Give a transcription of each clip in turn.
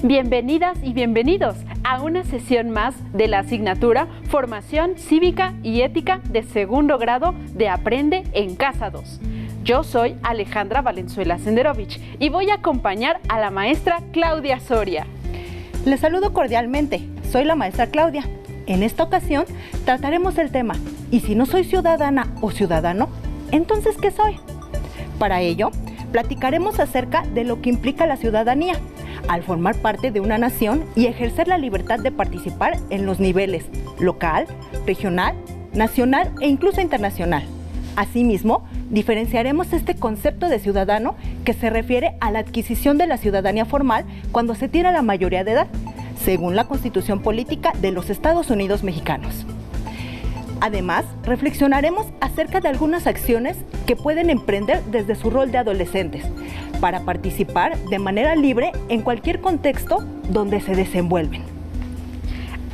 Bienvenidas y bienvenidos a una sesión más de la asignatura Formación Cívica y Ética de segundo grado de Aprende en Casa 2. Yo soy Alejandra Valenzuela Senderovich y voy a acompañar a la maestra Claudia Soria. Les saludo cordialmente, soy la maestra Claudia. En esta ocasión trataremos el tema, ¿y si no soy ciudadana o ciudadano? Entonces, ¿qué soy? Para ello, platicaremos acerca de lo que implica la ciudadanía al formar parte de una nación y ejercer la libertad de participar en los niveles local, regional, nacional e incluso internacional. Asimismo, diferenciaremos este concepto de ciudadano que se refiere a la adquisición de la ciudadanía formal cuando se tiene la mayoría de edad, según la Constitución Política de los Estados Unidos Mexicanos. Además, reflexionaremos acerca de algunas acciones que pueden emprender desde su rol de adolescentes para participar de manera libre en cualquier contexto donde se desenvuelven.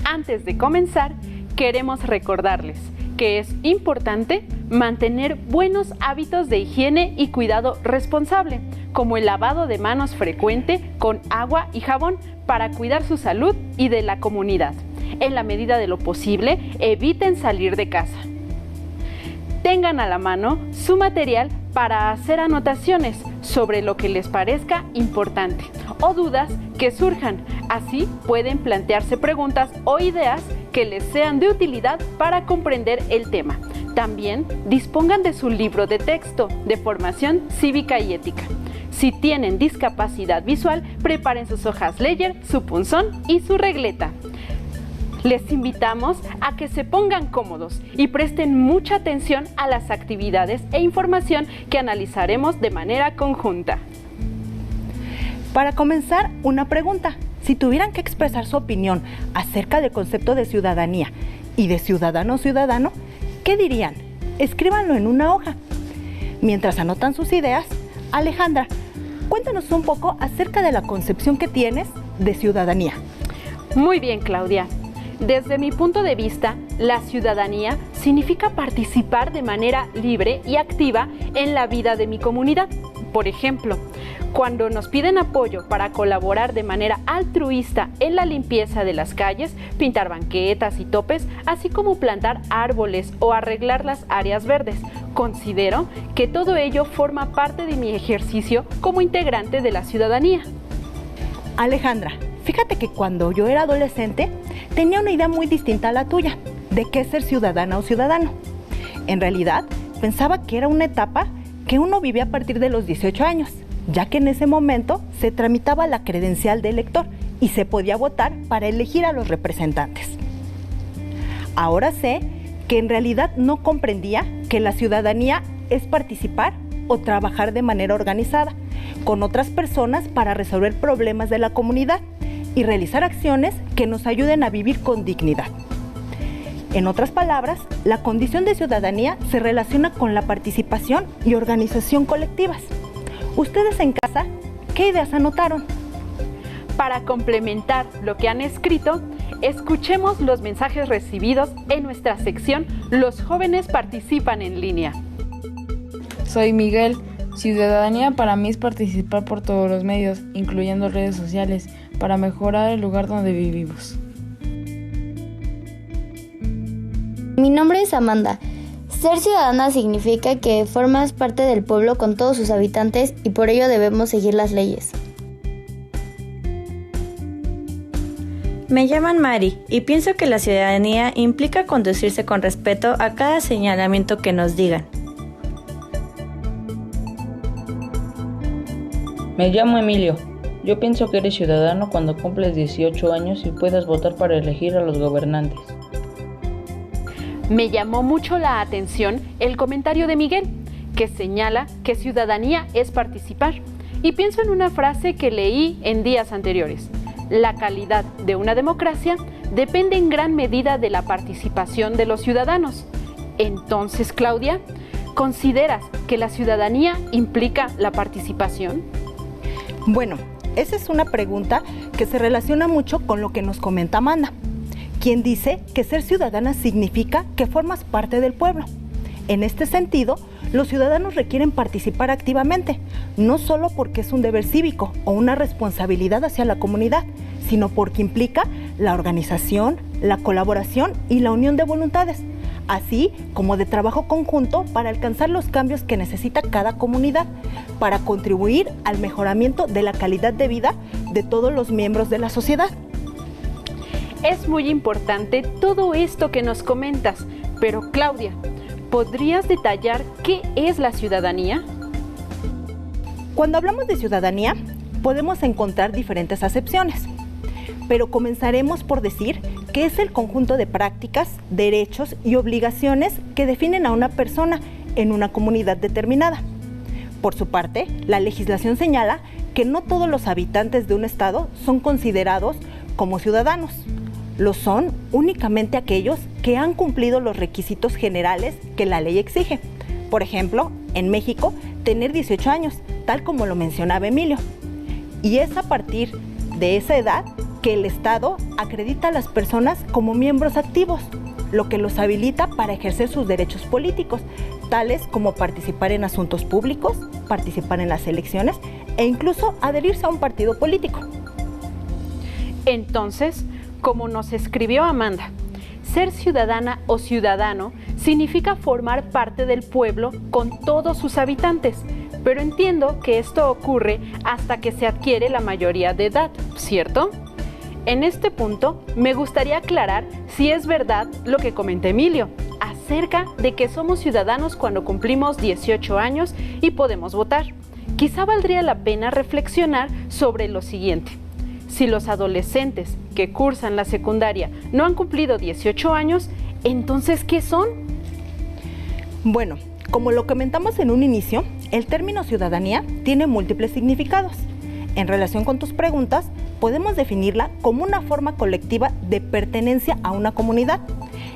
Antes de comenzar, queremos recordarles que es importante mantener buenos hábitos de higiene y cuidado responsable, como el lavado de manos frecuente con agua y jabón para cuidar su salud y de la comunidad. En la medida de lo posible, eviten salir de casa. Tengan a la mano su material para hacer anotaciones sobre lo que les parezca importante o dudas que surjan. Así pueden plantearse preguntas o ideas que les sean de utilidad para comprender el tema. También dispongan de su libro de texto de formación cívica y ética. Si tienen discapacidad visual, preparen sus hojas Ledger, su punzón y su regleta. Les invitamos a que se pongan cómodos y presten mucha atención a las actividades e información que analizaremos de manera conjunta. Para comenzar, una pregunta. Si tuvieran que expresar su opinión acerca del concepto de ciudadanía y de ciudadano o ciudadano, ¿qué dirían? Escríbanlo en una hoja. Mientras anotan sus ideas, Alejandra, cuéntanos un poco acerca de la concepción que tienes de ciudadanía. Muy bien, Claudia. Desde mi punto de vista, la ciudadanía significa participar de manera libre y activa en la vida de mi comunidad. Por ejemplo, cuando nos piden apoyo para colaborar de manera altruista en la limpieza de las calles, pintar banquetas y topes, así como plantar árboles o arreglar las áreas verdes, considero que todo ello forma parte de mi ejercicio como integrante de la ciudadanía. Alejandra, fíjate que cuando yo era adolescente, tenía una idea muy distinta a la tuya de qué es ser ciudadana o ciudadano. En realidad, pensaba que era una etapa que uno vivía a partir de los 18 años, ya que en ese momento se tramitaba la credencial de elector y se podía votar para elegir a los representantes. Ahora sé que en realidad no comprendía que la ciudadanía es participar o trabajar de manera organizada con otras personas para resolver problemas de la comunidad y realizar acciones que nos ayuden a vivir con dignidad. En otras palabras, la condición de ciudadanía se relaciona con la participación y organización colectivas. Ustedes en casa, ¿qué ideas anotaron? Para complementar lo que han escrito, escuchemos los mensajes recibidos en nuestra sección Los jóvenes participan en línea. Soy Miguel. Ciudadanía para mí es participar por todos los medios, incluyendo redes sociales, para mejorar el lugar donde vivimos. Mi nombre es Amanda. Ser ciudadana significa que formas parte del pueblo con todos sus habitantes y por ello debemos seguir las leyes. Me llaman Mari y pienso que la ciudadanía implica conducirse con respeto a cada señalamiento que nos digan. Me llamo Emilio. Yo pienso que eres ciudadano cuando cumples 18 años y puedas votar para elegir a los gobernantes. Me llamó mucho la atención el comentario de Miguel, que señala que ciudadanía es participar. Y pienso en una frase que leí en días anteriores. La calidad de una democracia depende en gran medida de la participación de los ciudadanos. Entonces, Claudia, ¿consideras que la ciudadanía implica la participación? Bueno, esa es una pregunta que se relaciona mucho con lo que nos comenta Amanda, quien dice que ser ciudadana significa que formas parte del pueblo. En este sentido, los ciudadanos requieren participar activamente, no solo porque es un deber cívico o una responsabilidad hacia la comunidad, sino porque implica la organización, la colaboración y la unión de voluntades, así como de trabajo conjunto para alcanzar los cambios que necesita cada comunidad, para contribuir al mejoramiento de la calidad de vida de todos los miembros de la sociedad. Es muy importante todo esto que nos comentas, pero Claudia, ¿podrías detallar qué es la ciudadanía? Cuando hablamos de ciudadanía, podemos encontrar diferentes acepciones, pero comenzaremos por decir que es el conjunto de prácticas, derechos y obligaciones que definen a una persona en una comunidad determinada. Por su parte, la legislación señala que no todos los habitantes de un estado son considerados como ciudadanos. Lo son únicamente aquellos que han cumplido los requisitos generales que la ley exige. Por ejemplo, en México, tener 18 años, tal como lo mencionaba Emilio. Y es a partir de esa edad que el Estado acredita a las personas como miembros activos, lo que los habilita para ejercer sus derechos políticos, tales como participar en asuntos públicos, participar en las elecciones e incluso adherirse a un partido político. Entonces, como nos escribió Amanda, ser ciudadana o ciudadano significa formar parte del pueblo con todos sus habitantes, pero entiendo que esto ocurre hasta que se adquiere la mayoría de edad, ¿cierto? En este punto, me gustaría aclarar si es verdad lo que comenta Emilio, acerca de que somos ciudadanos cuando cumplimos 18 años y podemos votar. Quizá valdría la pena reflexionar sobre lo siguiente. Si los adolescentes que cursan la secundaria no han cumplido 18 años, ¿entonces qué son? Bueno, como lo comentamos en un inicio, el término ciudadanía tiene múltiples significados. En relación con tus preguntas, podemos definirla como una forma colectiva de pertenencia a una comunidad,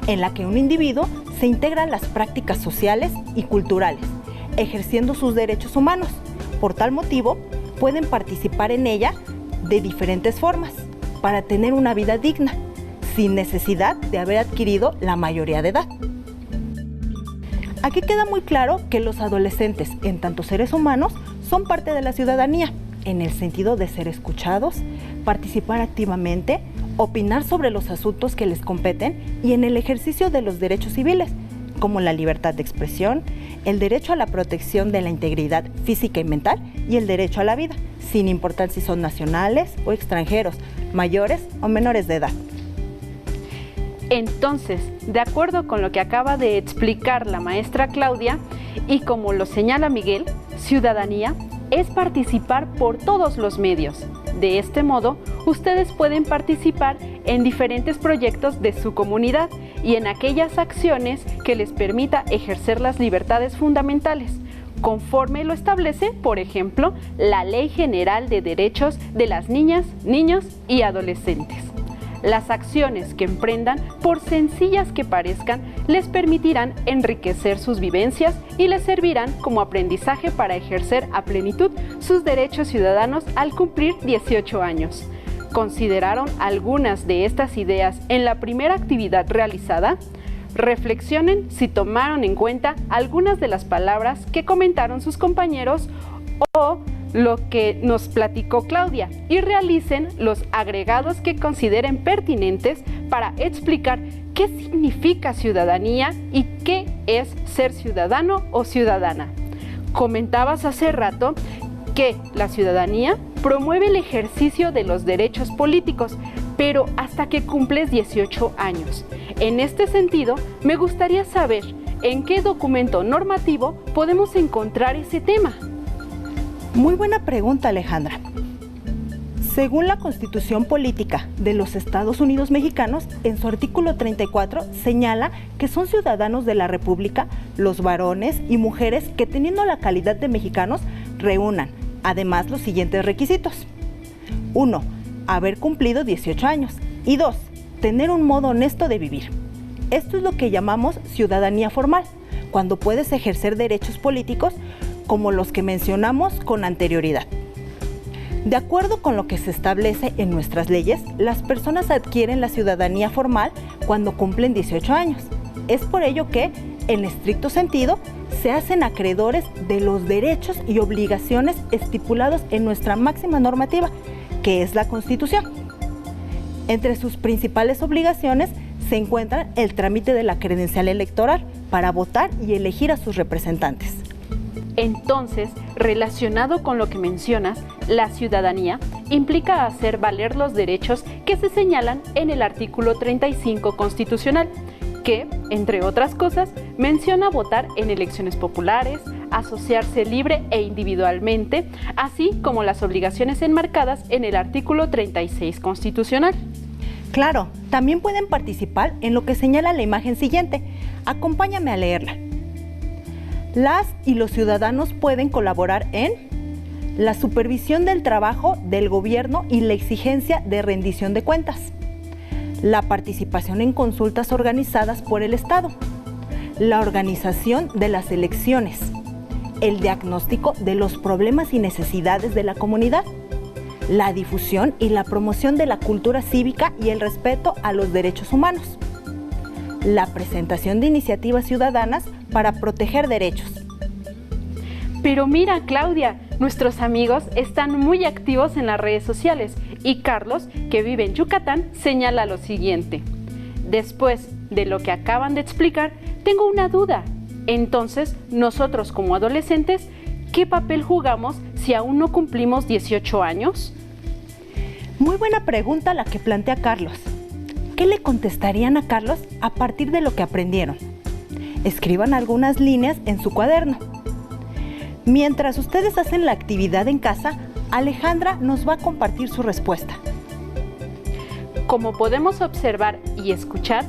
en la que un individuo se integra en las prácticas sociales y culturales, ejerciendo sus derechos humanos. Por tal motivo, pueden participar en ella de diferentes formas, para tener una vida digna, sin necesidad de haber adquirido la mayoría de edad. Aquí queda muy claro que los adolescentes, en tanto seres humanos, son parte de la ciudadanía, en el sentido de ser escuchados, participar activamente, opinar sobre los asuntos que les competen y en el ejercicio de los derechos civiles, como la libertad de expresión, el derecho a la protección de la integridad física y mental y el derecho a la vida, sin importar si son nacionales o extranjeros, mayores o menores de edad. Entonces, de acuerdo con lo que acaba de explicar la maestra Claudia y como lo señala Miguel, ciudadanía es participar por todos los medios. De este modo, ustedes pueden participar en diferentes proyectos de su comunidad y en aquellas acciones que les permita ejercer las libertades fundamentales, conforme lo establece, por ejemplo, la Ley General de Derechos de las Niñas, Niños y Adolescentes. Las acciones que emprendan, por sencillas que parezcan, les permitirán enriquecer sus vivencias y les servirán como aprendizaje para ejercer a plenitud sus derechos ciudadanos al cumplir 18 años. ¿Consideraron algunas de estas ideas en la primera actividad realizada? Reflexionen si tomaron en cuenta algunas de las palabras que comentaron sus compañeros o lo que nos platicó Claudia y realicen los agregados que consideren pertinentes para explicar qué significa ciudadanía y qué es ser ciudadano o ciudadana. Comentabas hace rato que la ciudadanía promueve el ejercicio de los derechos políticos, pero hasta que cumples 18 años. En este sentido, me gustaría saber en qué documento normativo podemos encontrar ese tema. Muy buena pregunta, Alejandra. Según la Constitución Política de los Estados Unidos Mexicanos, en su artículo 34 señala que son ciudadanos de la República los varones y mujeres que, teniendo la calidad de mexicanos, reúnan, además, los siguientes requisitos. 1. Haber cumplido 18 años. Y 2. Tener un modo honesto de vivir. Esto es lo que llamamos ciudadanía formal, cuando puedes ejercer derechos políticos como los que mencionamos con anterioridad. De acuerdo con lo que se establece en nuestras leyes, las personas adquieren la ciudadanía formal cuando cumplen 18 años. Es por ello que, En estricto sentido, se hacen acreedores de los derechos y obligaciones estipulados en nuestra máxima normativa, que es la Constitución. Entre sus principales obligaciones se encuentra el trámite de la credencial electoral para votar y elegir a sus representantes. Entonces, relacionado con lo que mencionas, la ciudadanía implica hacer valer los derechos que se señalan en el artículo 35 constitucional, que, entre otras cosas, menciona votar en elecciones populares, asociarse libre e individualmente, así como las obligaciones enmarcadas en el artículo 36 constitucional. Claro, también pueden participar en lo que señala la imagen siguiente. Acompáñame a leerla. Las y los ciudadanos pueden colaborar en la supervisión del trabajo del gobierno y la exigencia de rendición de cuentas, la participación en consultas organizadas por el Estado, la organización de las elecciones, el diagnóstico de los problemas y necesidades de la comunidad, la difusión y la promoción de la cultura cívica y el respeto a los derechos humanos, la presentación de iniciativas ciudadanas para proteger derechos. Pero mira, Claudia, nuestros amigos están muy activos en las redes sociales y Carlos, que vive en Yucatán, señala lo siguiente. Después de lo que acaban de explicar, tengo una duda. Entonces, nosotros como adolescentes, ¿qué papel jugamos si aún no cumplimos 18 años? Muy buena pregunta la que plantea Carlos. ¿Qué le contestarían a Carlos a partir de lo que aprendieron? Escriban algunas líneas en su cuaderno. Mientras ustedes hacen la actividad en casa, Alejandra nos va a compartir su respuesta. Como podemos observar y escuchar,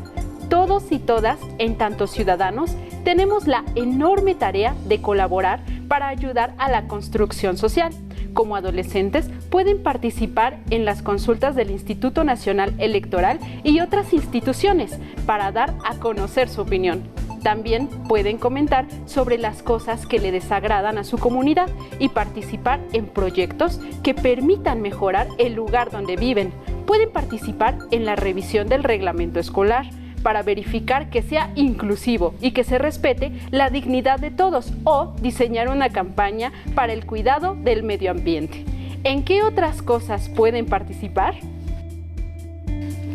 todos y todas, en tanto ciudadanos, tenemos la enorme tarea de colaborar para ayudar a la construcción social. Como adolescentes, pueden participar en las consultas del Instituto Nacional Electoral y otras instituciones para dar a conocer su opinión. También pueden comentar sobre las cosas que le desagradan a su comunidad y participar en proyectos que permitan mejorar el lugar donde viven. Pueden participar en la revisión del reglamento escolar para verificar que sea inclusivo y que se respete la dignidad de todos, o diseñar una campaña para el cuidado del medio ambiente. ¿En qué otras cosas pueden participar?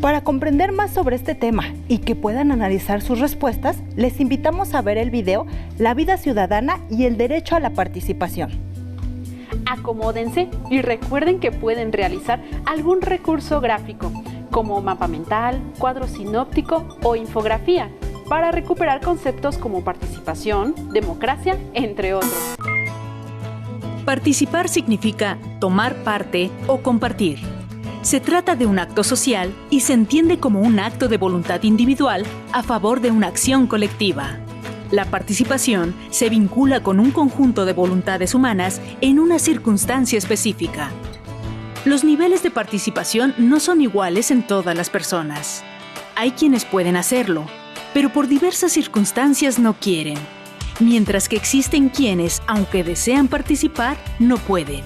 Para comprender más sobre este tema y que puedan analizar sus respuestas, les invitamos a ver el video La vida ciudadana y el derecho a la participación. Acomódense y recuerden que pueden realizar algún recurso gráfico, como mapa mental, cuadro sinóptico o infografía, para recuperar conceptos como participación, democracia, entre otros. Participar significa tomar parte o compartir. Se trata de un acto social y se entiende como un acto de voluntad individual a favor de una acción colectiva. La participación se vincula con un conjunto de voluntades humanas en una circunstancia específica. Los niveles de participación no son iguales en todas las personas. Hay quienes pueden hacerlo, pero por diversas circunstancias no quieren, mientras que existen quienes, aunque desean participar, no pueden.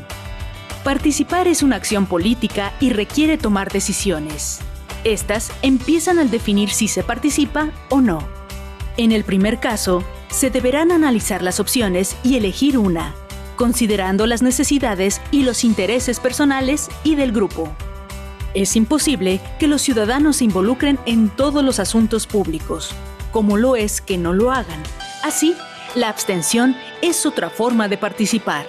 Participar es una acción política y requiere tomar decisiones. Estas empiezan al definir si se participa o no. En el primer caso, se deberán analizar las opciones y elegir una, considerando las necesidades y los intereses personales y del grupo. Es imposible que los ciudadanos se involucren en todos los asuntos públicos, como lo es que no lo hagan. Así, la abstención es otra forma de participar.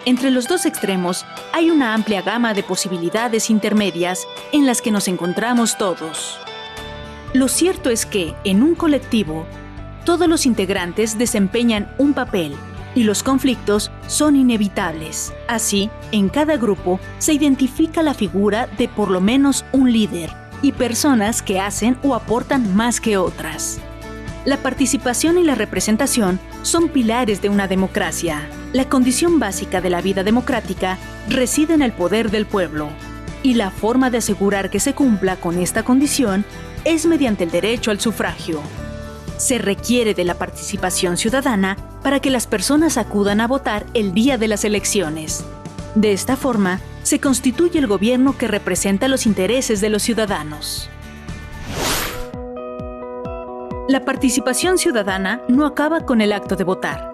Entre los dos extremos hay una amplia gama de posibilidades intermedias en las que nos encontramos todos. Lo cierto es que, en un colectivo, todos los integrantes desempeñan un papel y los conflictos son inevitables. Así, en cada grupo se identifica la figura de por lo menos un líder y personas que hacen o aportan más que otras. La participación y la representación son pilares de una democracia. La condición básica de la vida democrática reside en el poder del pueblo, y la forma de asegurar que se cumpla con esta condición es mediante el derecho al sufragio. Se requiere de la participación ciudadana para que las personas acudan a votar el día de las elecciones. De esta forma, se constituye el gobierno que representa los intereses de los ciudadanos. La participación ciudadana no acaba con el acto de votar.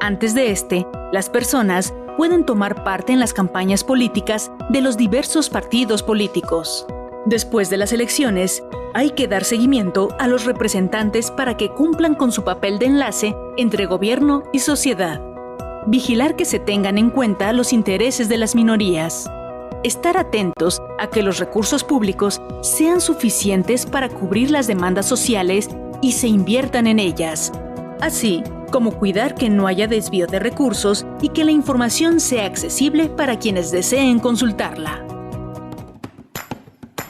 Antes de este, las personas pueden tomar parte en las campañas políticas de los diversos partidos políticos. Después de las elecciones, hay que dar seguimiento a los representantes para que cumplan con su papel de enlace entre gobierno y sociedad. Vigilar que se tengan en cuenta los intereses de las minorías. Estar atentos a que los recursos públicos sean suficientes para cubrir las demandas sociales y se inviertan en ellas, así como cuidar que no haya desvío de recursos y que la información sea accesible para quienes deseen consultarla.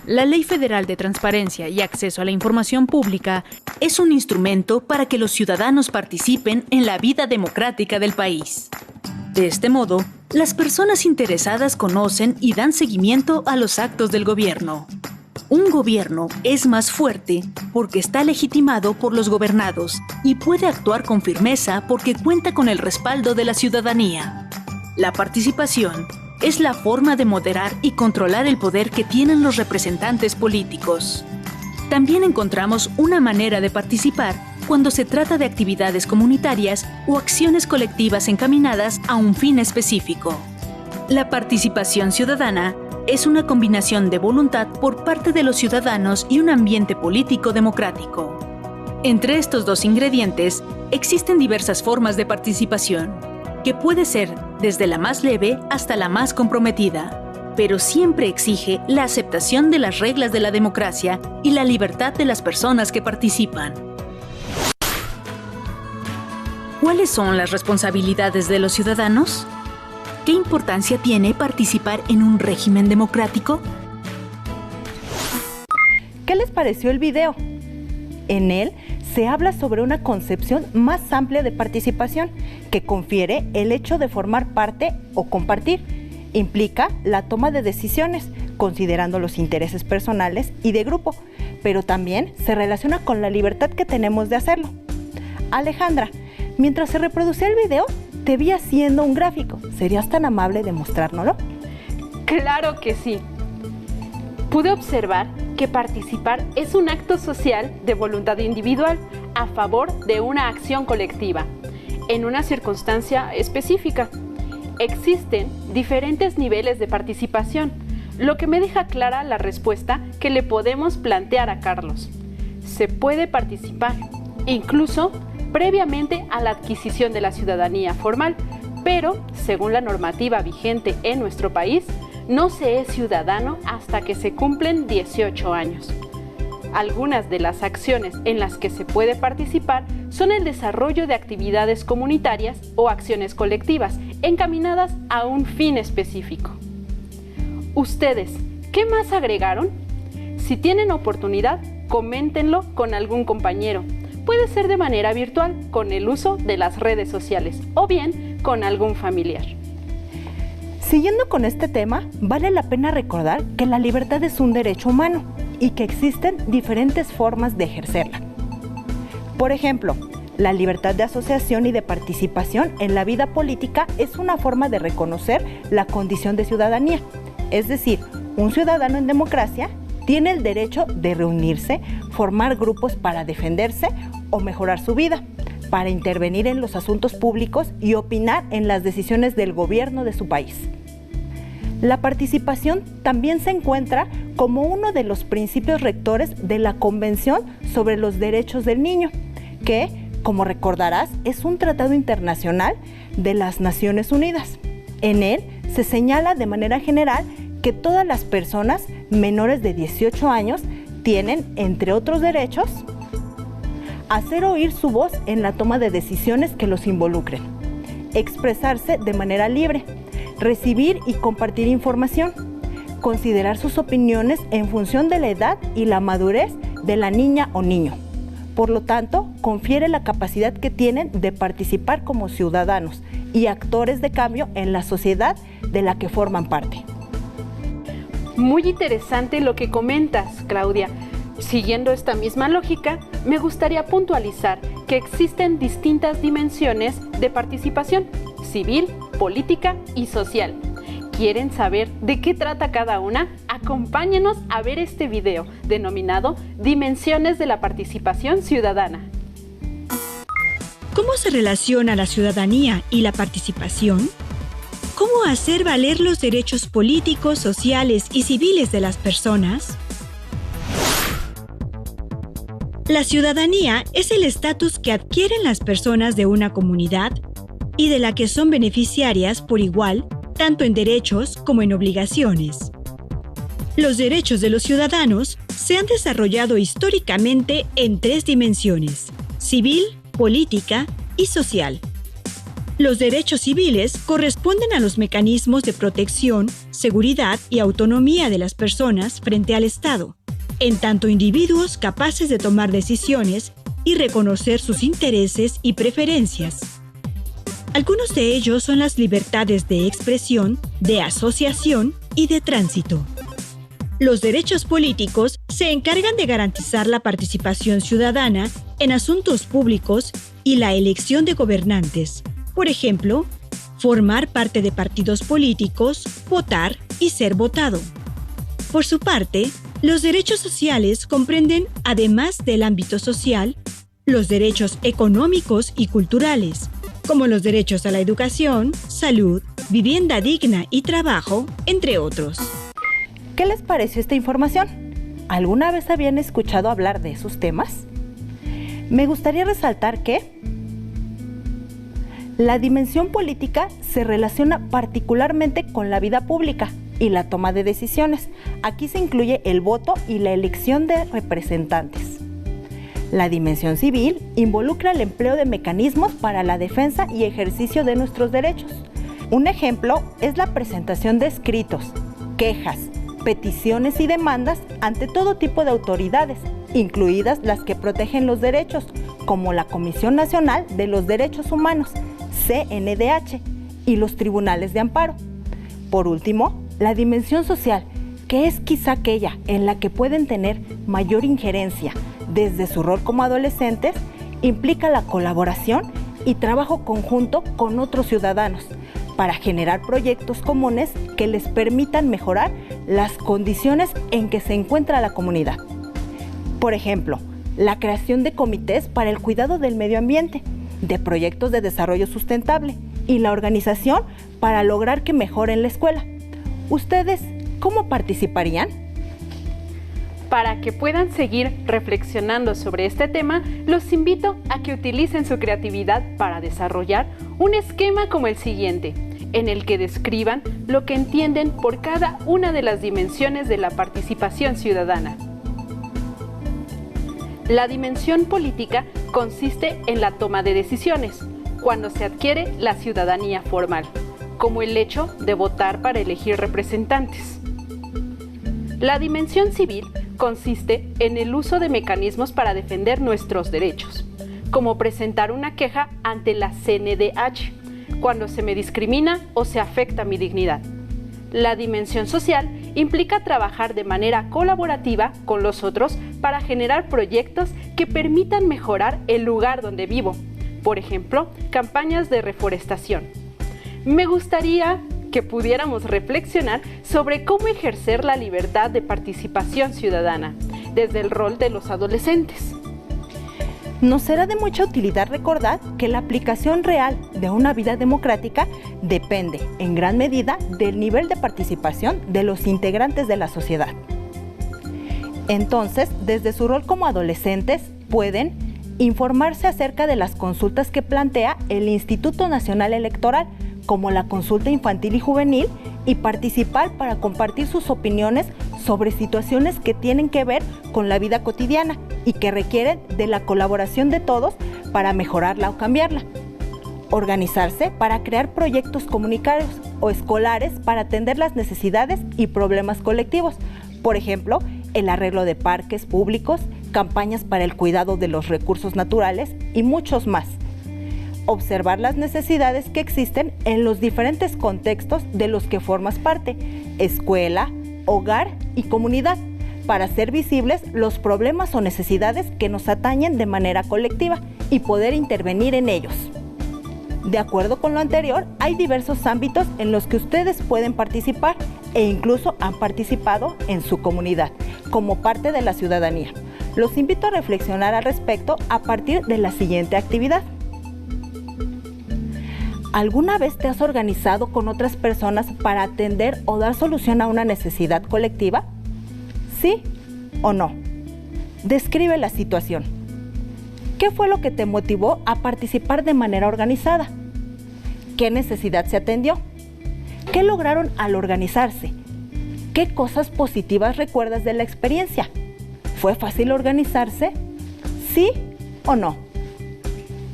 La Ley Federal de Transparencia y Acceso a la Información Pública es un instrumento para que los ciudadanos participen en la vida democrática del país. De este modo, las personas interesadas conocen y dan seguimiento a los actos del gobierno. Un gobierno es más fuerte porque está legitimado por los gobernados y puede actuar con firmeza porque cuenta con el respaldo de la ciudadanía. La participación es la forma de moderar y controlar el poder que tienen los representantes políticos. También encontramos una manera de participar cuando se trata de actividades comunitarias o acciones colectivas encaminadas a un fin específico. La participación ciudadana es una combinación de voluntad por parte de los ciudadanos y un ambiente político democrático. Entre estos dos ingredientes existen diversas formas de participación, que puede ser desde la más leve hasta la más comprometida, pero siempre exige la aceptación de las reglas de la democracia y la libertad de las personas que participan. ¿Cuáles son las responsabilidades de los ciudadanos? ¿Qué importancia tiene participar en un régimen democrático? ¿Qué les pareció el video? En él se habla sobre una concepción más amplia de participación que confiere el hecho de formar parte o compartir. Implica la toma de decisiones, considerando los intereses personales y de grupo, pero también se relaciona con la libertad que tenemos de hacerlo. Alejandra, mientras se reproducía el video, te vi haciendo un gráfico. ¿Serías tan amable de mostrárnoslo? ¡Claro que sí! Pude observar que participar es un acto social de voluntad individual a favor de una acción colectiva, en una circunstancia específica. Existen diferentes niveles de participación, lo que me deja clara la respuesta que le podemos plantear a Carlos. Se puede participar, incluso previamente a la adquisición de la ciudadanía formal, pero, según la normativa vigente en nuestro país, no se es ciudadano hasta que se cumplen 18 años. Algunas de las acciones en las que se puede participar son el desarrollo de actividades comunitarias o acciones colectivas encaminadas a un fin específico. ¿Ustedes qué más agregaron? Si tienen oportunidad, coméntenlo con algún compañero. Puede ser de manera virtual, con el uso de las redes sociales, o bien con algún familiar. Siguiendo con este tema, vale la pena recordar que la libertad es un derecho humano y que existen diferentes formas de ejercerla. Por ejemplo, la libertad de asociación y de participación en la vida política es una forma de reconocer la condición de ciudadanía. Es decir, un ciudadano en democracia tiene el derecho de reunirse, formar grupos para defenderse o mejorar su vida, para intervenir en los asuntos públicos y opinar en las decisiones del gobierno de su país. La participación también se encuentra como uno de los principios rectores de la Convención sobre los Derechos del Niño, que, como recordarás, es un tratado internacional de las Naciones Unidas. En él se señala de manera general que todas las personas menores de 18 años tienen, entre otros derechos, hacer oír su voz en la toma de decisiones que los involucren, expresarse de manera libre, recibir y compartir información, considerar sus opiniones en función de la edad y la madurez de la niña o niño. Por lo tanto, confiere la capacidad que tienen de participar como ciudadanos y actores de cambio en la sociedad de la que forman parte. Muy interesante lo que comentas, Claudia. Siguiendo esta misma lógica, me gustaría puntualizar que existen distintas dimensiones de participación: civil, política y social, ¿Quieren saber de qué trata cada una? Acompáñenos a ver este video denominado Dimensiones de la participación ciudadana. ¿Cómo se relaciona la ciudadanía y la participación? ¿Cómo hacer valer los derechos políticos, sociales y civiles de las personas? La ciudadanía es el estatus que adquieren las personas de una comunidad y de la que son beneficiarias por igual, tanto en derechos como en obligaciones. Los derechos de los ciudadanos se han desarrollado históricamente en 3 dimensiones: civil, política y social. Los derechos civiles corresponden a los mecanismos de protección, seguridad y autonomía de las personas frente al Estado, en tanto individuos capaces de tomar decisiones y reconocer sus intereses y preferencias. Algunos de ellos son las libertades de expresión, de asociación y de tránsito. Los derechos políticos se encargan de garantizar la participación ciudadana en asuntos públicos y la elección de gobernantes. Por ejemplo, formar parte de partidos políticos, votar y ser votado. Por su parte, los derechos sociales comprenden, además del ámbito social, los derechos económicos y culturales, como los derechos a la educación, salud, vivienda digna y trabajo, entre otros. ¿Qué les pareció esta información? ¿Alguna vez habían escuchado hablar de esos temas? Me gustaría resaltar que la dimensión política se relaciona particularmente con la vida pública y la toma de decisiones. Aquí se incluye el voto y la elección de representantes. La dimensión civil involucra el empleo de mecanismos para la defensa y ejercicio de nuestros derechos. Un ejemplo es la presentación de escritos, quejas, peticiones y demandas ante todo tipo de autoridades, incluidas las que protegen los derechos, como la Comisión Nacional de los Derechos Humanos, CNDH, y los tribunales de amparo. Por último, la dimensión social, que es quizá aquella en la que pueden tener mayor injerencia desde su rol como adolescentes, implica la colaboración y trabajo conjunto con otros ciudadanos para generar proyectos comunes que les permitan mejorar las condiciones en que se encuentra la comunidad. Por ejemplo, la creación de comités para el cuidado del medio ambiente, de proyectos de desarrollo sustentable y la organización para lograr que mejoren la escuela. ¿Ustedes cómo participarían? Para que puedan seguir reflexionando sobre este tema, los invito a que utilicen su creatividad para desarrollar un esquema como el siguiente, en el que describan lo que entienden por cada una de las dimensiones de la participación ciudadana. La dimensión política consiste en la toma de decisiones, cuando se adquiere la ciudadanía formal, como el hecho de votar para elegir representantes. La dimensión civil consiste en el uso de mecanismos para defender nuestros derechos, como presentar una queja ante la CNDH, cuando se me discrimina o se afecta mi dignidad. La dimensión social implica trabajar de manera colaborativa con los otros para generar proyectos que permitan mejorar el lugar donde vivo, por ejemplo, campañas de reforestación. Me gustaría que pudiéramos reflexionar sobre cómo ejercer la libertad de participación ciudadana desde el rol de los adolescentes. Nos será de mucha utilidad recordar que la aplicación real de una vida democrática depende, en gran medida, del nivel de participación de los integrantes de la sociedad. Entonces, desde su rol como adolescentes, pueden informarse acerca de las consultas que plantea el Instituto Nacional Electoral, como la consulta infantil y juvenil, y participar para compartir sus opiniones sobre situaciones que tienen que ver con la vida cotidiana y que requieren de la colaboración de todos para mejorarla o cambiarla. Organizarse para crear proyectos comunitarios o escolares para atender las necesidades y problemas colectivos, por ejemplo, el arreglo de parques públicos, campañas para el cuidado de los recursos naturales y muchos más. Observar las necesidades que existen en los diferentes contextos de los que formas parte, escuela, hogar y comunidad, para hacer visibles los problemas o necesidades que nos atañen de manera colectiva y poder intervenir en ellos. De acuerdo con lo anterior, hay diversos ámbitos en los que ustedes pueden participar e incluso han participado en su comunidad como parte de la ciudadanía. Los invito a reflexionar al respecto a partir de la siguiente actividad. ¿Alguna vez te has organizado con otras personas para atender o dar solución a una necesidad colectiva? ¿Sí o no? Describe la situación. ¿Qué fue lo que te motivó a participar de manera organizada? ¿Qué necesidad se atendió? ¿Qué lograron al organizarse? ¿Qué cosas positivas recuerdas de la experiencia? ¿Fue fácil organizarse? ¿Sí o no?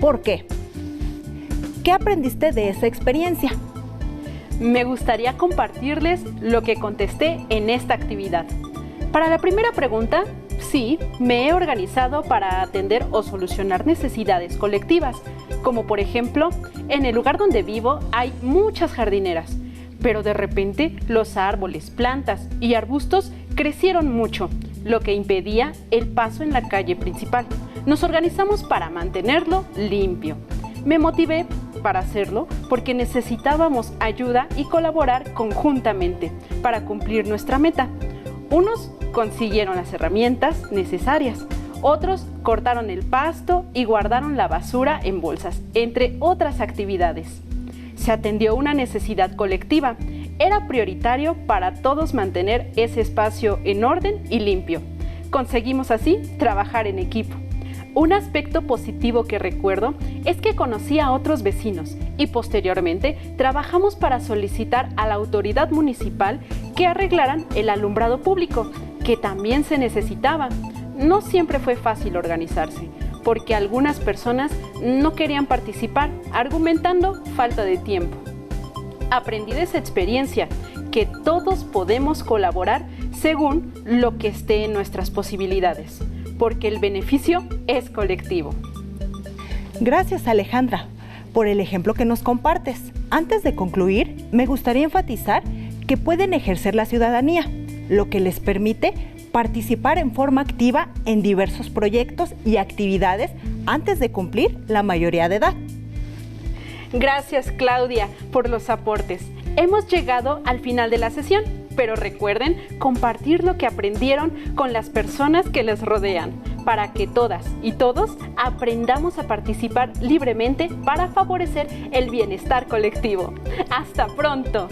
¿Por qué? ¿Qué aprendiste de esa experiencia? Me gustaría compartirles lo que contesté en esta actividad. Para la primera pregunta, sí, me he organizado para atender o solucionar necesidades colectivas, como por ejemplo, en el lugar donde vivo hay muchas jardineras, pero de repente los árboles, plantas y arbustos crecieron mucho, lo que impedía el paso en la calle principal. Nos organizamos para mantenerlo limpio. Me motivé para hacerlo porque necesitábamos ayuda y colaborar conjuntamente para cumplir nuestra meta. Unos consiguieron las herramientas necesarias, otros cortaron el pasto y guardaron la basura en bolsas, entre otras actividades. Se atendió una necesidad colectiva. Era prioritario para todos mantener ese espacio en orden y limpio. Conseguimos así trabajar en equipo. Un aspecto positivo que recuerdo es que conocí a otros vecinos y posteriormente trabajamos para solicitar a la autoridad municipal que arreglaran el alumbrado público, que también se necesitaba. No siempre fue fácil organizarse, porque algunas personas no querían participar, argumentando falta de tiempo. Aprendí de esa experiencia que todos podemos colaborar según lo que esté en nuestras posibilidades, porque el beneficio es colectivo. Gracias, Alejandra, por el ejemplo que nos compartes. Antes de concluir, me gustaría enfatizar que pueden ejercer la ciudadanía, lo que les permite participar en forma activa en diversos proyectos y actividades antes de cumplir la mayoría de edad. Gracias, Claudia, por los aportes. Hemos llegado al final de la sesión, pero recuerden compartir lo que aprendieron con las personas que les rodean, para que todas y todos aprendamos a participar libremente para favorecer el bienestar colectivo. ¡Hasta pronto!